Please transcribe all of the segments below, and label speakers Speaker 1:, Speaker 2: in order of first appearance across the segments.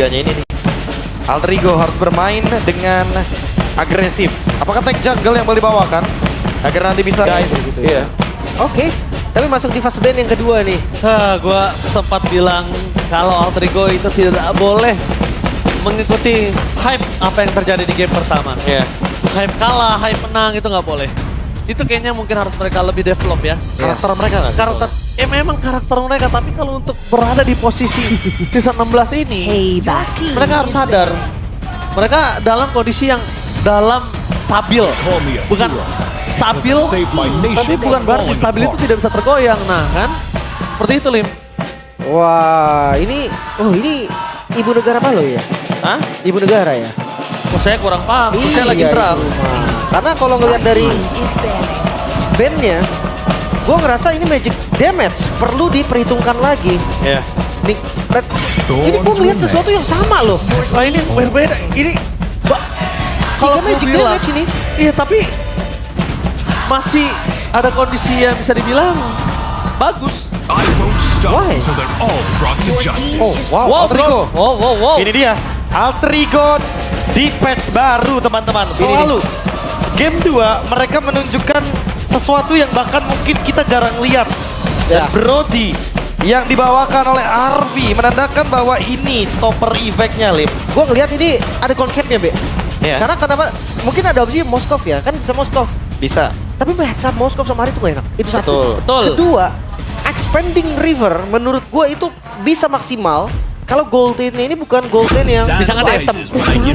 Speaker 1: ketiganya ini nih. Alter Ego harus bermain dengan agresif. Apakah tag jungle yang boleh dibawakan? Agar nanti bisa dive gitu ya.
Speaker 2: Oke, tapi masuk di fase ban yang kedua nih.
Speaker 3: Gua sempat bilang kalau Alter Ego itu tidak boleh mengikuti hype apa yang terjadi di game pertama.
Speaker 1: Iya.
Speaker 3: Hype kalah, hype menang itu nggak boleh. Itu kayaknya mungkin harus mereka lebih develop ya.
Speaker 1: Karakter mereka nggak sih?
Speaker 3: Karakter, memang karakter mereka, tapi kalau untuk berada di posisi season 16 ini, mereka harus sadar. Mereka dalam kondisi yang stabil. Bukan stabil, tapi bukan berarti stabil itu tidak bisa tergoyang. Nah kan, seperti itu Lim.
Speaker 2: Wah, ini ibu negara apa lo ya?
Speaker 3: Hah?
Speaker 2: Ibu negara ya?
Speaker 3: Oh, saya kurang paham, saya lagi draft.
Speaker 2: Karena kalau ngelihat dari bandnya, gue ngerasa ini magic damage perlu diperhitungkan lagi.
Speaker 1: Iya.
Speaker 2: Nih, ini gue ngelihat sesuatu yang sama loh.
Speaker 3: Wah ini berbeda, ini
Speaker 2: Tiga magic damage ini.
Speaker 3: Iya tapi masih ada kondisi yang bisa dibilang bagus.
Speaker 4: I won't stop
Speaker 2: Why?
Speaker 4: until they're all brought to justice.
Speaker 1: Oh, wow, Alter
Speaker 3: bro.
Speaker 1: Ego.
Speaker 3: Wow.
Speaker 1: Ini dia, Alter Ego di patch baru teman-teman. Selalu game 2 mereka menunjukkan sesuatu yang bahkan mungkin kita jarang lihat. Dan
Speaker 2: Ya.
Speaker 1: Brody yang dibawakan oleh Arvi menandakan bahwa ini stopper effect-nya, Lim.
Speaker 2: Gue ngelihat ini ada konsepnya, Be.
Speaker 1: Iya.
Speaker 2: Karena kenapa? Mungkin ada opsi Moskov ya, kan bisa Moskov.
Speaker 1: Bisa.
Speaker 2: Tapi matchup Moskov sama Hari itu gak enak. Itu satu.
Speaker 3: Betul.
Speaker 2: Kedua, expanding river menurut gue itu bisa maksimal kalau gold lane-nya ini bukan gold lane yang
Speaker 3: Bisa nge-dash.
Speaker 2: item.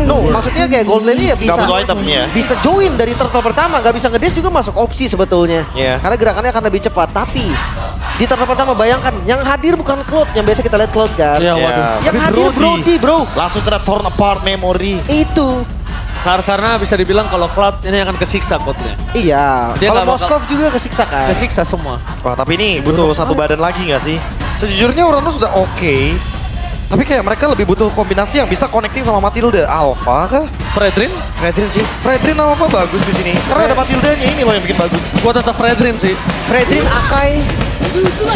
Speaker 2: No, maksudnya kayak gold lane-nya ya bisa.
Speaker 1: Nggak butuh itemnya.
Speaker 2: Bisa join dari turtle pertama, nggak bisa nge-dash juga masuk opsi sebetulnya.
Speaker 1: Iya.
Speaker 2: Karena gerakannya akan lebih cepat. Tapi di turtle pertama bayangkan yang hadir bukan Cloud yang biasa kita lihat Cloud kan.
Speaker 3: Iya, waduh.
Speaker 2: Yang
Speaker 1: Tapi
Speaker 2: hadir Brody, bro.
Speaker 1: Langsung kena torn apart memory.
Speaker 2: Itu.
Speaker 3: Karena bisa dibilang kalau Cloud ini akan kesiksa Cloud-nya.
Speaker 2: Iya.
Speaker 3: Dia
Speaker 2: Kalau
Speaker 3: nggak bakal-
Speaker 2: Moskov juga kesiksa kan.
Speaker 3: Kesiksa semua.
Speaker 1: Wah, tapi ini butuh satu badan lagi nggak sih? Sejujurnya Uranus sudah oke. Tapi kayak mereka lebih butuh kombinasi yang bisa connecting sama Matilda. Alpha kah?
Speaker 3: Fredrin?
Speaker 2: Fredrin sih.
Speaker 1: Fredrin Alpha bagus di sini. Karena ada Matildanya ini loh yang bikin bagus.
Speaker 3: Gua tetap Fredrin sih.
Speaker 2: Fredrin, Akai,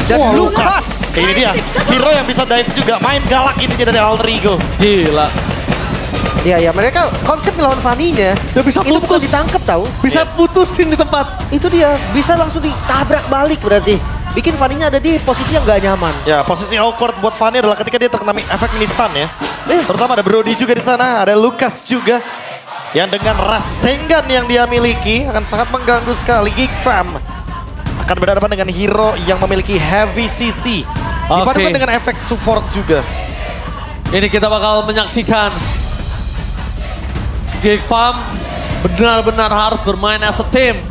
Speaker 2: dan
Speaker 1: Wah,
Speaker 2: Lucas.
Speaker 1: Ini dia, hero yang bisa dive juga. Main galak ini dari Alter Ego.
Speaker 3: Gila.
Speaker 2: Iya, mereka konsep ngelawan Fanny-nya
Speaker 3: Dia bisa
Speaker 2: itu bukan
Speaker 3: putus.
Speaker 2: ditangkep tahu.
Speaker 3: Bisa putusin di tempat.
Speaker 2: Itu dia bisa langsung ditabrak balik berarti. Bikin Fanny-nya ada di posisi yang gak nyaman.
Speaker 1: Ya, posisi awkward buat Fanny adalah ketika dia terkena efek mini stun ya. Terutama ada Brody juga di sana, ada Lucas juga. Yang dengan Rasengan yang dia miliki akan sangat mengganggu sekali. Geek Fam akan berhadapan dengan hero yang memiliki heavy CC. Dipadukan
Speaker 3: Oke.
Speaker 1: dengan efek support juga.
Speaker 3: Ini kita bakal menyaksikan Geek Farm benar-benar harus bermain as a team.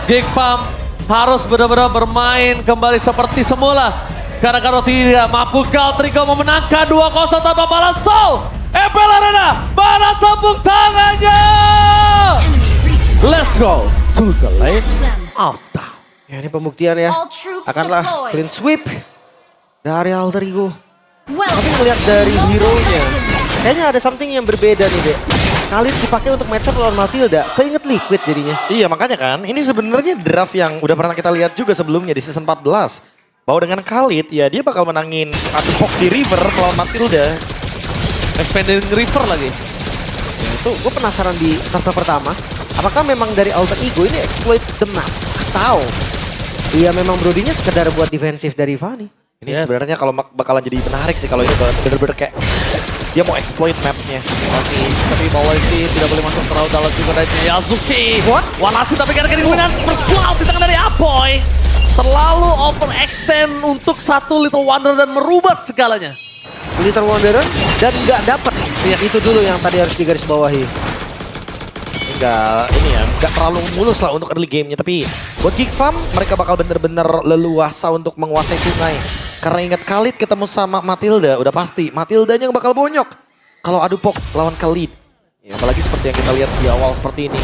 Speaker 3: Geek Farm harus benar-benar bermain kembali seperti semula. Karena kalau tidak mampu Alter Ego memenangkan 2-0 tanpa balas soul. EPL Arena, mana tepuk tangannya? Let's go to the lane of town.
Speaker 2: Ya ini pembuktian ya.
Speaker 5: All troops
Speaker 2: Akanlah
Speaker 5: deployed.
Speaker 2: clean sweep dari Alter Ego. Tapi
Speaker 5: Welcome.
Speaker 2: ngeliat dari hero-nya, kayaknya ada something yang berbeda nih, Dek. Khalid dipakai untuk matchup lawan Matilda. Keinget Liquid jadinya.
Speaker 1: Iya, makanya kan ini sebenarnya draft yang udah pernah kita lihat juga sebelumnya di season 14. Bahwa dengan Khalid ya dia bakal menangin Adhoc di River melawan Matilda.
Speaker 3: Expanding River lagi.
Speaker 2: Tuh, gue penasaran di turtle pertama. Apakah memang dari Alter Ego ini exploit the map? Atau iya memang Brody-nya sekedar buat defensif dari Fanny?
Speaker 1: Ini sebenarnya kalau bakalan jadi menarik sih kalau ini bener-bener kayak dia mau exploit mapnya.
Speaker 3: Tapi Bawalisi tidak boleh masuk terlalu dalam juga dari Yazuki.
Speaker 2: What?
Speaker 3: Walasi tapi gara-gara dominan first blood di tangan dari Apoy. Terlalu overextend untuk satu Little Wonder dan merubah segalanya.
Speaker 2: Little Wanderer dan nggak dapet. Ya, itu dulu yang tadi harus digarisbawahi.
Speaker 1: Enggak terlalu mulus lah untuk early gamenya. Tapi buat Geek Farm mereka bakal bener-bener leluasa untuk menguasai sungai. Karena ingat Khalid ketemu sama Matilda, udah pasti Matildanya yang bakal bonyok. Kalau adu pok lawan Khalid. Ya, apalagi seperti yang kita lihat di awal seperti ini.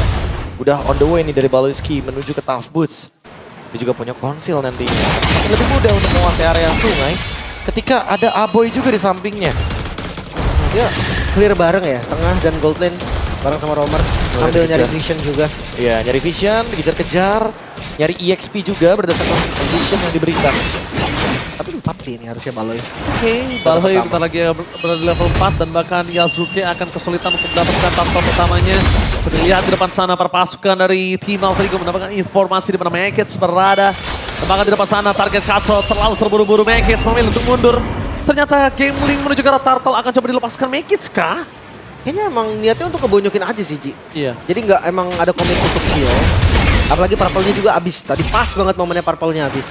Speaker 1: Udah on the way nih dari Baloiski menuju ke Tough Boots. Dia juga punya konsil nantinya. Makin lebih mudah untuk menguasai area sungai. Ketika ada Aboy juga di sampingnya.
Speaker 2: Ya, clear bareng ya, tengah dan gold lane bareng sama Romer. Sambil nyari
Speaker 1: dikejar.
Speaker 2: vision juga.
Speaker 1: Iya, nyari vision, dikejar-kejar. Nyari EXP juga berdasarkan vision yang diberikan.
Speaker 2: Tapi 4 sih ini harusnya Baloy.
Speaker 3: Oke, Balhoy bentar lagi berada di level 4 dan bahkan Yasuke akan kesulitan untuk mendapatkan turtle pertamanya. Seperti lihat di depan sana para pasukan dari tim Alter Ego mendapatkan informasi di mana Mekits berada. Dan bahkan di depan sana target Castle terlalu terburu-buru, Mekits memilih untuk mundur. Ternyata Gameling menuju ke arah turtle akan coba dilepaskan Mekits kah?
Speaker 2: Kayaknya emang niatnya untuk ngebonyokin aja sih, Ji.
Speaker 3: Iya.
Speaker 2: Jadi nggak emang ada komit untuk kill. Apalagi purple-nya juga abis. Tadi pas banget momennya purple-nya abis.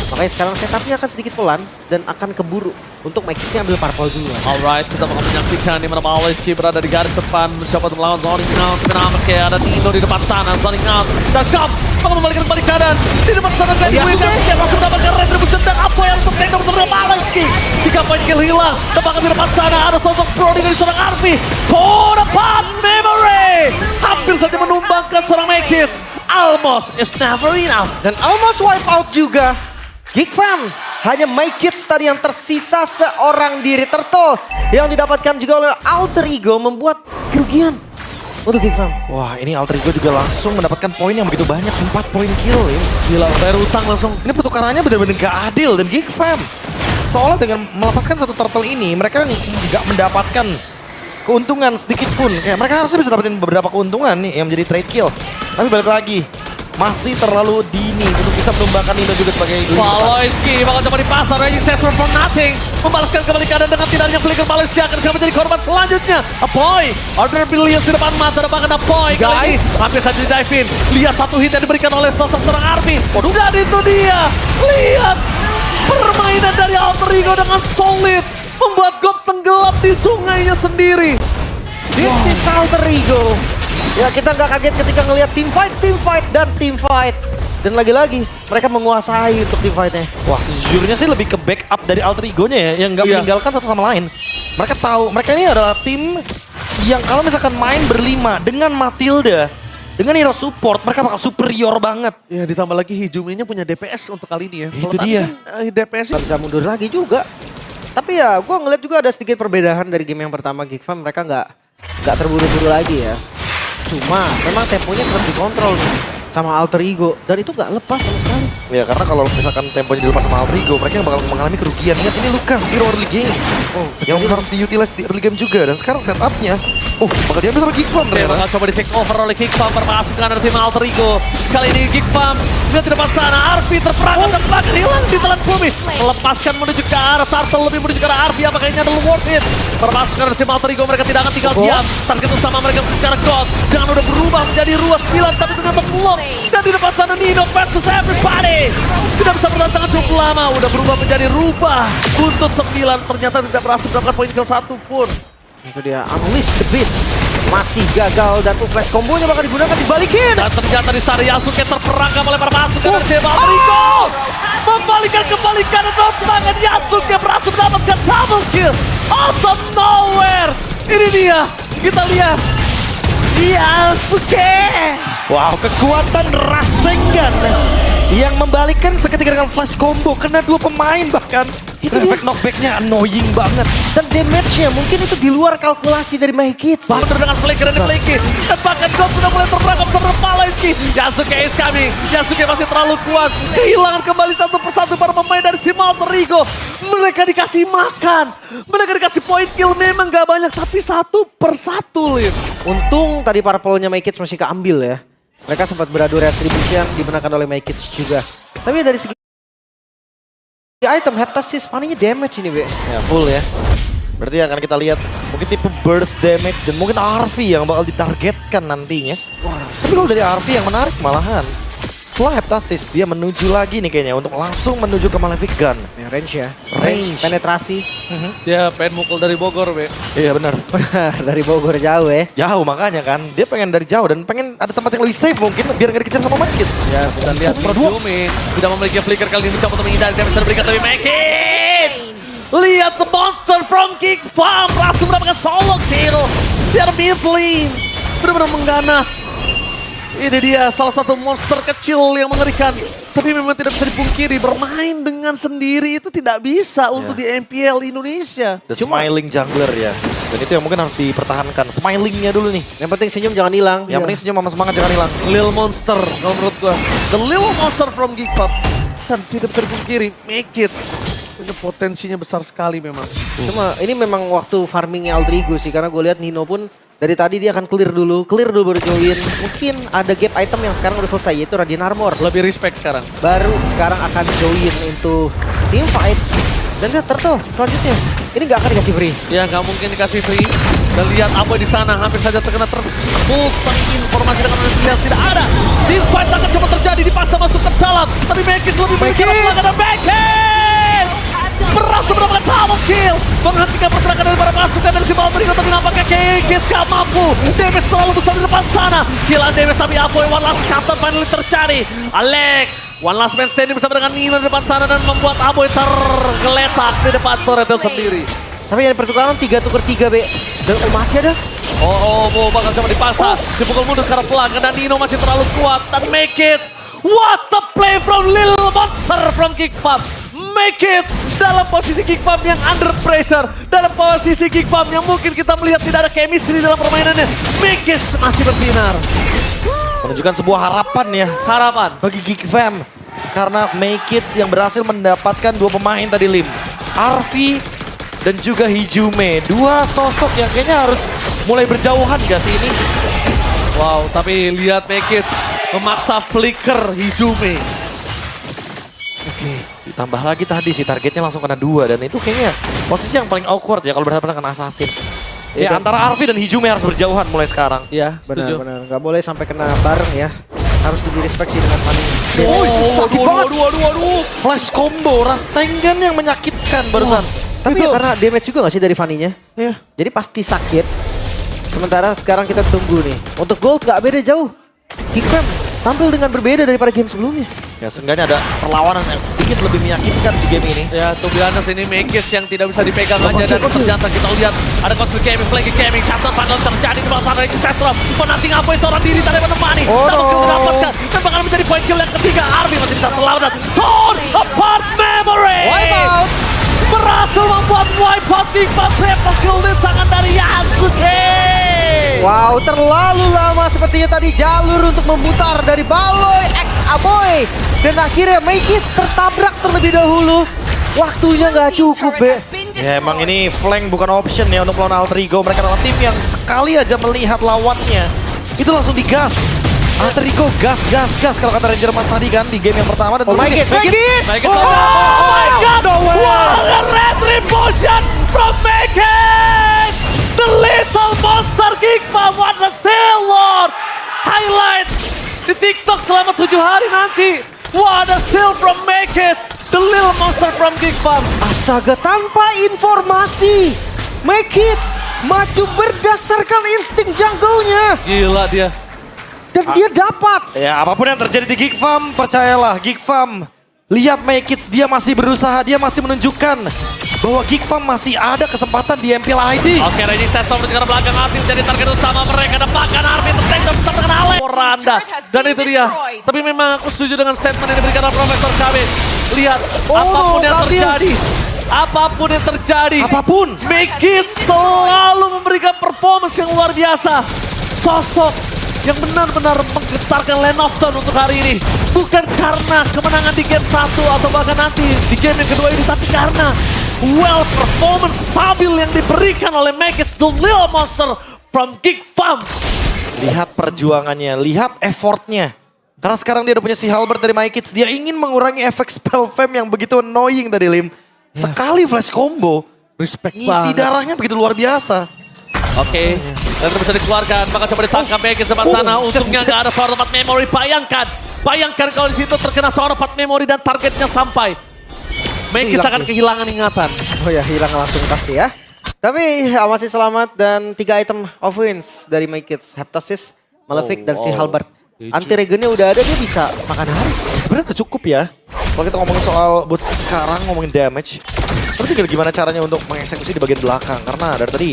Speaker 2: Makanya sekarang setupnya akan sedikit pelan dan akan keburu untuk Mekitsnya ambil purple dulu.
Speaker 3: Alright, kita bakal menyaksikan di mana Baloyski berada di garis depan mencoba untuk melawan zoning out. Kenapa kayak ada Nino di depan sana, zoning out. Dan Gop bakal membalikkan kembali keadaan. Di depan sana Glenn Wing dan Skip langsung mendapatkan retribution dan apa yang untuk take down untuk Baloyski. 3 poin kill hilang. Dan bahkan di depan sana ada sosok Brody dari seorang Arfi. For the Pod Memory. Hampir saja menumbangkan seorang Mekits. Almost is never enough.
Speaker 2: Dan almost wipe out juga. Geek Fam, hanya Mekits tadi yang tersisa seorang diri. Turtle yang didapatkan juga oleh Alter Ego membuat kerugian untuk Geek Fam.
Speaker 1: Wah, ini Alter Ego juga langsung mendapatkan poin yang begitu banyak, 4 poin kill ya.
Speaker 3: Gila, bayar utang langsung.
Speaker 1: Ini pertukarannya benar-benar gak adil dan Geek Fam seolah dengan melepaskan satu turtle ini mereka nggak mendapatkan keuntungan sedikit pun. Kayak mereka harusnya bisa dapetin beberapa keuntungan nih yang menjadi trade kill. Tapi balik lagi, masih terlalu dini untuk bisa menumbangkan Nino juga sebagai
Speaker 3: Baloyski bakal coba dipasar, Raging Session for nothing. Membalaskan kembali keadaan dengan tidak adanya flicker. Baloyski akan menjadi korban selanjutnya. Apoy, Order Billions di depan mata dan bahkan Apoy kali ini hampir saja di dive in. Lihat satu hit yang diberikan oleh sosok seorang Army. Dan itu dia, lihat permainan dari Alter Ego dengan solid. Membuat Gop tenggelam di sungainya sendiri.
Speaker 2: This is Alter Ego. Ya kita nggak kaget ketika ngelihat team fight. Dan lagi-lagi mereka menguasai untuk team fight-nya.
Speaker 1: Wah, sejujurnya sih lebih ke backup dari Alter Ego-nya ya, yang nggak meninggalkan satu sama lain. Mereka tahu, mereka ini adalah tim yang kalau misalkan main berlima dengan Matilda, dengan hero support, mereka bakal superior banget.
Speaker 3: Ya ditambah lagi Hijuminya punya DPS untuk kali ini ya.
Speaker 1: Itu
Speaker 3: Kalau tadi
Speaker 1: dia.
Speaker 3: Kan, DPS
Speaker 2: Nggak bisa mundur lagi juga. Tapi ya gue ngeliat juga ada sedikit perbedaan dari game yang pertama. Geek Fam mereka nggak terburu-buru lagi ya. Cuma memang temponya tetap dikontrol nih sama Alter Ego. Dan itu nggak lepas sama sekali.
Speaker 1: Ya karena kalau misalkan temponya dilepas sama Alter Ego, mereka bakal mengalami kerugian. Ingat ini Lucas, hero early game. Yang harus diutilize di early game juga. Dan sekarang setupnya, bakal diambil sama Geek Fam
Speaker 3: Oke,
Speaker 1: ternyata.
Speaker 3: bakal coba di take over oleh Geek Fam perpasukan dari tim Alter Ego. Kali ini Geek Fam lihat di depan sana, Arfi terperangkap dan bahkan hilang di telan bumi. Melepaskan menuju ke arah Turtle, lebih menuju ke arah Arfi. Apakah ini adalah worth it? Perpasukan dari tim Alter Ego mereka tidak akan tinggal diam. Target utama mereka secara God. Jangan udah berubah menjadi Ruas 9 tapi ternyata belum. Dan di depan sana Nino versus everybody. Tidak bisa bertahan sangat cukup lama. Udah berubah menjadi rubah. Buntut 9 ternyata tidak berhasil mendapatkan poin kill 1 pun.
Speaker 2: Itu dia Unleash the Beast. Masih gagal dan flash combonya bakal digunakan dibalikin.
Speaker 3: Dan ternyata di sana Yasuke terperangkap oleh para pasukan dari tim Alter Ego. Membalikan kembali kanan tangan Yasuke berhasil mendapatkan double kill. Out of nowhere. Ini dia. Kita lihat. Yasuke.
Speaker 1: Wow, kekuatan Rasengan yang membalikkan seketika dengan flash combo. Kena 2 pemain bahkan.
Speaker 2: Itu
Speaker 1: efek
Speaker 2: dia.
Speaker 1: knockback-nya annoying banget.
Speaker 2: Dan damage-nya mungkin itu di luar kalkulasi dari Mekits.
Speaker 3: Bahkan dengan flicker dan flicker. Dan bahkan Gop sudah mulai terperangkap terhadap Baloyski. Yasuke is coming. Yasuke masih terlalu kuat. Kehilangan kembali satu persatu para pemain dari tim Alter Ego. Mereka dikasih makan. Mereka dikasih point kill memang gak banyak. Tapi satu persatu, Lin.
Speaker 2: Untung tadi purple-nya Mekits masih keambil ya. Mereka sempat beradu retribution dimenangkan oleh Mekits juga. Tapi dari segi item Heptasis Fanny-nya damage ini, Be.
Speaker 1: Ya full ya. Berarti akan kita lihat mungkin tipe burst damage dan mungkin RV yang bakal ditargetkan nantinya. Tapi kalau dari RV yang menarik malahan. Setelah Heptasis dia menuju lagi nih kayaknya untuk langsung menuju ke Malefic Gun.
Speaker 2: Ya, range ya.
Speaker 1: Range.
Speaker 2: Penetrasi.
Speaker 3: Dia pengen mukul dari Bogor, Be.
Speaker 1: Iya benar.
Speaker 2: Dari Bogor jauh ya.
Speaker 1: Jauh makanya kan. Dia pengen dari jauh dan pengen ada tempat yang lebih safe mungkin biar nggak dikejar sama Mekits.
Speaker 3: Ya, dan lihat Hijumi tidak memiliki flicker kali ini mencoba untuk menghindari damage yang diberikan dari Mekits. Lihat the monster from Geek Fam berhasil mendapatkan solo kill. Dia mid lane. Benar-benar mengganas. Ini dia salah satu monster kecil yang mengerikan. Tapi memang tidak bisa dipungkiri bermain dengan sendiri itu tidak bisa untuk di MPL Indonesia.
Speaker 1: The smiling jungler ya. Dan itu yang mungkin harus dipertahankan. Smilingnya dulu nih.
Speaker 2: Yang penting senyum jangan hilang.
Speaker 1: Yang penting senyum sama semangat jangan hilang.
Speaker 3: Lil Monster kalau menurut gua. The Lil Monster from Geek Fam. Dan tidak bisa dipungkiri, Mekits ini potensinya besar sekali memang.
Speaker 2: Cuma ini memang waktu farmingnya Aldrigo sih. Karena gue lihat Nino pun dari tadi dia akan clear dulu baru join. Mungkin ada gap item yang sekarang udah selesai, yaitu Radiant Armor.
Speaker 3: Lebih respect sekarang.
Speaker 2: Baru sekarang akan join into team fight. Dan lihat Turtle selanjutnya. Ini nggak akan dikasih free.
Speaker 3: Ya nggak mungkin dikasih free. Dan lihat Aboy di sana hampir saja terkena terpukul. Informasi dengan lihat tidak ada. Team fight akan coba terjadi, dipaksa masuk ke dalam. Tapi Megis lebih baik dalam pelanggaran Megis. Berhasil mendapatkan double kill. Menghentikan pergerakan dari para pasukan dari si Baldrigo. Tapi nampaknya Megis gak mampu. Damage terlalu besar di depan sana. Killan damage tapi Aboy one last chapter finally terjadi. Alek. One last man standing bersama dengan Nino di depan sana dan membuat Aboy tergeletak di depan turretnya sendiri.
Speaker 2: Tapi ada pertukaran 3 tuker 3 B. Dan masih ada.
Speaker 3: Oh, bakal coba dipaksa. Dipukul mundur karena pelan karena Nino masih terlalu kuat. Dan make it. What a play from Lil Monster from Geekfam. Make it dalam posisi Geekfam yang under pressure. Dalam posisi Geekfam yang mungkin kita melihat tidak ada chemistry dalam permainannya. Make it masih bersinar.
Speaker 1: Menunjukkan sebuah harapan ya.
Speaker 3: Harapan.
Speaker 1: Bagi Geek Fam. Karena Make-It yang berhasil mendapatkan 2 pemain tadi Lim. Arvi dan juga Hijume. 2 sosok yang kayaknya harus mulai berjauhan gak sih ini?
Speaker 3: Wow, tapi lihat Make it memaksa flicker Hijume.
Speaker 1: Oke, ditambah lagi tadi sih targetnya langsung kena 2. Dan itu kayaknya posisi yang paling awkward ya kalau berhadapan dengan Assassin. Ya antara Arvi dan Hijume harus berjauhan mulai sekarang.
Speaker 3: Iya, setuju.
Speaker 2: Benar-benar. Gak boleh sampai kena bareng ya. Harus lebih respect sih dengan Fanny.
Speaker 3: Waduh.
Speaker 1: Flash combo, Rasengan yang menyakitkan barusan.
Speaker 2: Tapi ya karena damage juga gak sih dari Fanny-nya?
Speaker 1: Iya.
Speaker 2: Jadi pasti sakit. Sementara sekarang kita tunggu nih. Untuk gold gak beda jauh. Geekfam tampil dengan berbeda daripada game sebelumnya.
Speaker 1: Ya seenggaknya ada perlawanan yang sedikit lebih menyakitkan di game ini.
Speaker 3: Ya, to be honest ini Megis yang tidak bisa dipegang aja dan ternyata kita lihat ada konsul gaming, flanking gaming, chapter final terjadi di bawah sana dari Cestro. Penanti ngapain seorang diri tadi menemani. Dapat kill didapatkan dan bakal menjadi point kill yang ketiga. Army masih bisa selamat. Torn apart memory.
Speaker 2: Wipeout.
Speaker 3: Berhasil membuat wipeout Geekfam triple kill di tangan dari Yasuke.
Speaker 2: Wow, terlalu lama sepertinya tadi jalur untuk memutar dari Baloy X Aboy. Dan akhirnya Make It tertabrak terlebih dahulu. Waktunya nggak cukup, Be.
Speaker 1: Ya emang ini flank bukan option ya untuk melawan Alterigo. Mereka adalah tim yang sekali aja melihat lawannya itu langsung digas. Alterigo gas. Kalau kata Ranger Mas tadi kan di game yang pertama. Dan
Speaker 2: Make It.
Speaker 3: Oh my god! What a retribution from Make It! The little monster Geekfam, what a steal Lord! Highlight di TikTok selama 7 hari nanti. What a steal from Make It! The little monster from Geekfam.
Speaker 2: Astaga, tanpa informasi. Make It maju berdasarkan insting jungle-nya.
Speaker 3: Gila dia.
Speaker 2: Dan dia dapat.
Speaker 1: Ya apapun yang terjadi di Geek Fam, percayalah Geek Fam. Lihat Make It, dia masih berusaha, dia masih menunjukkan bahwa Geek Fam masih ada kesempatan di MPL ID.
Speaker 3: Oke, Ready Cestro menunjukkan belakang Arvin jadi target utama mereka. Depankan Arvin, tertembak bersama dengan Alex. Poranda. Dan itu dia. Tapi memang aku setuju dengan statement yang diberikan oleh Profesor KB. Lihat, apapun yang terjadi. Apapun yang terjadi.
Speaker 1: Apapun.
Speaker 3: Make It selalu memberikan performance yang luar biasa. Sosok yang benar-benar menggetarkan Land of Dawn untuk hari ini. Bukan karena kemenangan di game 1 atau bahkan nanti di game yang kedua ini. Tapi karena performance stabil yang diberikan oleh Megis the Little Monster from Geekfam.
Speaker 1: Lihat perjuangannya, lihat effortnya. Karena sekarang dia udah punya si Halbert dari My Kids. Dia ingin mengurangi efek spell fam yang begitu annoying tadi Lim. Sekali flash combo,
Speaker 3: Respect
Speaker 1: ngisi
Speaker 3: banget.
Speaker 1: darahnya begitu luar biasa.
Speaker 3: Oke, dan itu bisa dikeluarkan. Maka coba ditangkap Megis depan sana. Untungnya nggak ada Tower of Memory. Bayangkan kalau di situ terkena Tower of Memory dan targetnya sampai. Megis akan kehilangan ingatan.
Speaker 2: Oh ya, hilang langsung pasti ya. Tapi masih selamat dan 3 item of wins dari Make It. Heptasis, Malefic, dan si Halbert. Anti-regennya udah ada, dia bisa makan hari.
Speaker 1: Sebenarnya udah cukup ya. Kalau kita ngomongin soal boots sekarang, ngomongin damage. Tapi tinggal gimana caranya untuk mengeksekusi di bagian belakang. Karena dari tadi,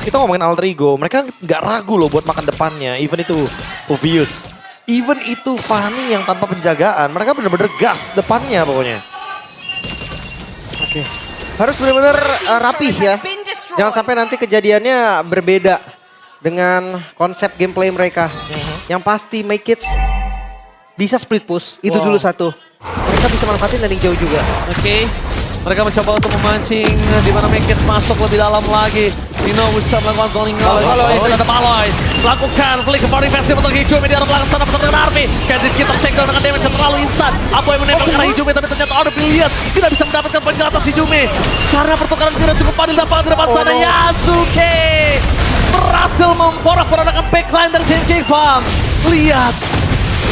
Speaker 1: kita ngomongin Alterigo, mereka nggak ragu loh buat makan depannya. Even itu Obvious. Even itu Fanny yang tanpa penjagaan. Mereka bener-bener gas depannya pokoknya.
Speaker 2: Oke. Harus benar-benar rapih ya. Jangan sampai nanti kejadiannya berbeda dengan konsep gameplay mereka. Yang pasti Make It bisa split push. Itu dulu satu. Mereka bisa manfaatin landing jauh juga.
Speaker 3: Oke. Mereka mencoba untuk memancing di mana Make It masuk lebih dalam lagi. Nino bisa melakukan zoning dan ada Maloy. Lakukan flick ke party defensive untuk Hijumi di arah belakang sana bersama dengan Army. Kenzie kita take down dengan damage yang terlalu instan. Apa yang menembak ke arah Hijumi tapi ternyata Orbilius tidak bisa mendapatkan poin ke atas Hijumi. Karena pertukaran tidak cukup adil dapat di depan sana. Yasuke berhasil memporak-porandakan backline dari tim King Farm. Lihat,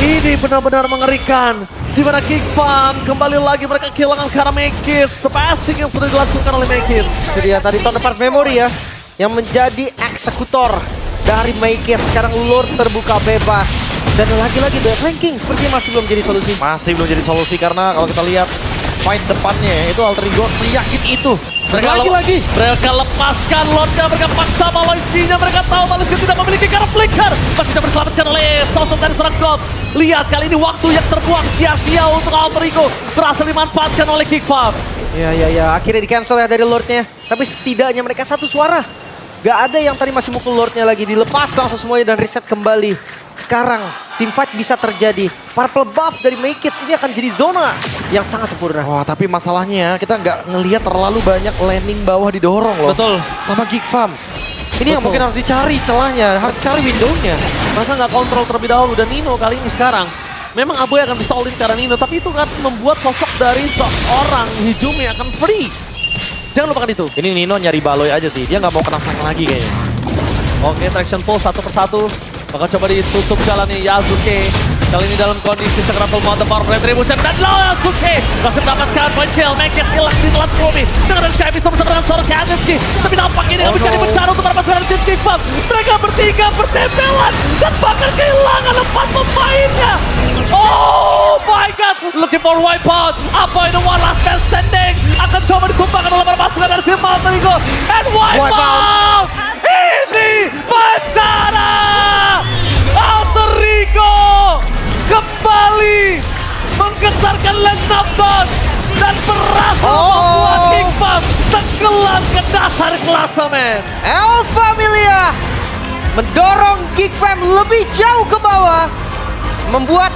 Speaker 3: ini benar-benar mengerikan. Di mana King Farm kembali lagi mereka kehilangan karena Make-It. The passing yang sudah dilakukan oleh Make-It.
Speaker 2: Jadi ya tadi Ton Apart Memory ya, yang menjadi eksekutor dari Make-It. Sekarang Lord terbuka bebas. Dan lagi-lagi The Flanking sepertinya masih belum jadi solusi.
Speaker 1: Masih belum jadi solusi karena kalau kita lihat fight depannya itu Alter Ego seyakin itu.
Speaker 3: Mereka lepaskan Lordnya, mereka paksa Maloyski-nya, mereka tahu Maloyski tidak memiliki karena flicker. Masih tidak diselamatkan oleh sosok dari serang God. Lihat kali ini waktu yang terbuang sia-sia untuk Alter Ego berhasil dimanfaatkan oleh King Farm.
Speaker 2: Ya, akhirnya di cancel ya dari Lordnya. Tapi setidaknya mereka satu suara. Gak ada yang tadi masih mukul Lordnya lagi, dilepas langsung semuanya dan reset kembali. Sekarang team fight bisa terjadi. Purple buff dari Make It ini akan jadi zona yang sangat sempurna.
Speaker 1: Wah, tapi masalahnya kita nggak ngelihat terlalu banyak landing bawah didorong loh.
Speaker 3: Betul.
Speaker 1: Sama Geek Farm. Ini yang mungkin harus dicari celahnya, harus dicari window-nya.
Speaker 3: Mereka nggak kontrol terlebih dahulu dan Nino kali ini sekarang. Memang Aboy akan bisa all-in karena Nino, tapi itu kan membuat sosok dari seorang Hijumi akan free. Jangan lupakan itu.
Speaker 1: Ini Nino nyari Baloy aja sih, dia nggak mau kena flank lagi kayaknya.
Speaker 3: Oke, traction pull satu persatu. Maka coba ditutup jalannya Yasuke. Kali ini dalam kondisi segera full mode power retribution dan Yasuke masih mendapatkan point kill. Make It hilang di telan bumi dengan Sky bisa bersama dengan seorang Kandinsky. Tapi nampak ini mencari bencana untuk para pasukan tim King Farm. Mereka bertiga bertempelan dan bahkan kehilangan 4 pemainnya. Oh my god, looking for wipeout. Apa ini one last man standing akan coba ditumpahkan oleh para pasukan dari tim Alter Ego. And wipeout. Ini bencana. Alter Ego kembali menggetarkan Lengnapton dan berhasil membuat King Farm tenggelam ke dasar klasemen.
Speaker 2: El Familia mendorong Geek Fam lebih jauh ke bawah, membuat